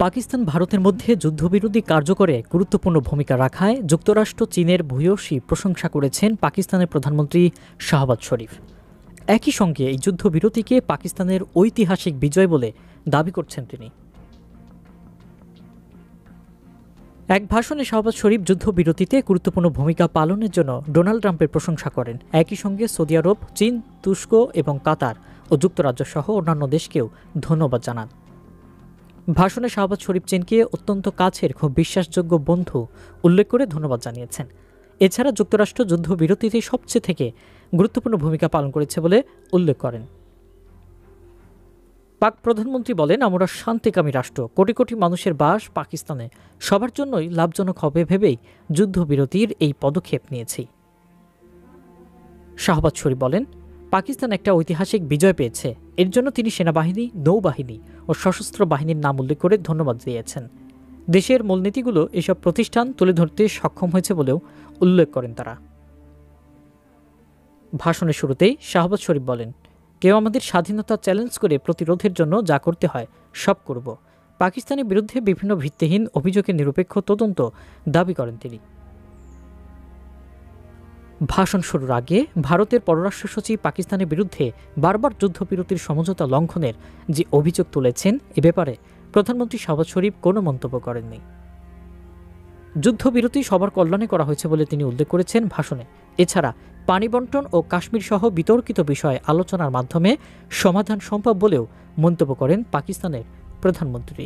পাকিস্তান ভারতের মধ্যে যুদ্ধবিরোধী কার্যকরে গুরুত্বপূর্ণ ভূমিকা রাখায় যুক্তরাষ্ট্র চীনের ভূয়সী প্রশংসা করেছেন পাকিস্তানের প্রধানমন্ত্রী শাহবাজ শরীফ। একই সঙ্গে এই যুদ্ধবিরতিকে পাকিস্তানের ঐতিহাসিক বিজয় বলে দাবি করছেন তিনি। এক ভাষণে শাহবাজ শরীফ যুদ্ধবিরতিতে গুরুত্বপূর্ণ ভূমিকা পালনের জন্য ডোনাল্ড ট্রাম্পের প্রশংসা করেন। একই সঙ্গে সৌদি আরব, চীন, তুরস্ক এবং কাতার ও যুক্তরাজ্য সহ অন্যান্য দেশকেও ধন্যবাদ জানান। ভাষণে শাহবাজ শরীফ চীনকে অত্যন্ত কাছের খুব বিশ্বাসযোগ্য বন্ধু উল্লেখ করে ধন্যবাদ জানিয়েছেন। এছাড়া যুক্তরাষ্ট্র যুদ্ধবিরতিতে সবচেয়ে থেকে গুরুত্বপূর্ণ ভূমিকা পালন করেছে বলে উল্লেখ করেন। পাক প্রধানমন্ত্রী বলেন, আমরা শান্তিকামী রাষ্ট্র, কোটি কোটি মানুষের বাস পাকিস্তানে, সবার জন্যই লাভজনক হবে ভেবেই যুদ্ধবিরতির এই পদক্ষেপ নিয়েছি। শাহবাজ শরীফ বলেন, পাকিস্তান একটা ঐতিহাসিক বিজয় পেয়েছে, এর জন্য তিনি সেনাবাহিনী, নৌবাহিনী ও সশস্ত্র বাহিনীর নাম উল্লেখ করে ধন্যবাদ দিয়েছেন। দেশের মূলনীতিগুলো এসব প্রতিষ্ঠান তুলে ধরতে সক্ষম হয়েছে বলেও উল্লেখ করেন তারা। ভাষণের শুরুতেই শাহবাজ শরীফ বলেন, কেউ আমাদের স্বাধীনতা চ্যালেঞ্জ করে প্রতিরোধের জন্য যা করতে হয় সব করব। পাকিস্তানের বিরুদ্ধে বিভিন্ন ভিত্তিহীন অভিযোগের নিরপেক্ষ তদন্ত দাবি করেন তিনি। ভাষণ শুরুর আগে ভারতের পররাষ্ট্র সচিব পাকিস্তানের বিরুদ্ধে বারবার যুদ্ধবিরতির সমঝোতা লঙ্ঘনের যে অভিযোগ তুলেছেন, এ ব্যাপারে প্রধানমন্ত্রী শাহবাজ শরীফ কোনো মন্তব্য করেননি। যুদ্ধবিরতি সবার কল্যাণে করা হয়েছে বলে তিনি উল্লেখ করেছেন ভাষণে। এছাড়া পানি বণ্টন ও কাশ্মীর সহ বিতর্কিত বিষয়ে আলোচনার মাধ্যমে সমাধান সম্ভব বলেও মন্তব্য করেন পাকিস্তানের প্রধানমন্ত্রী।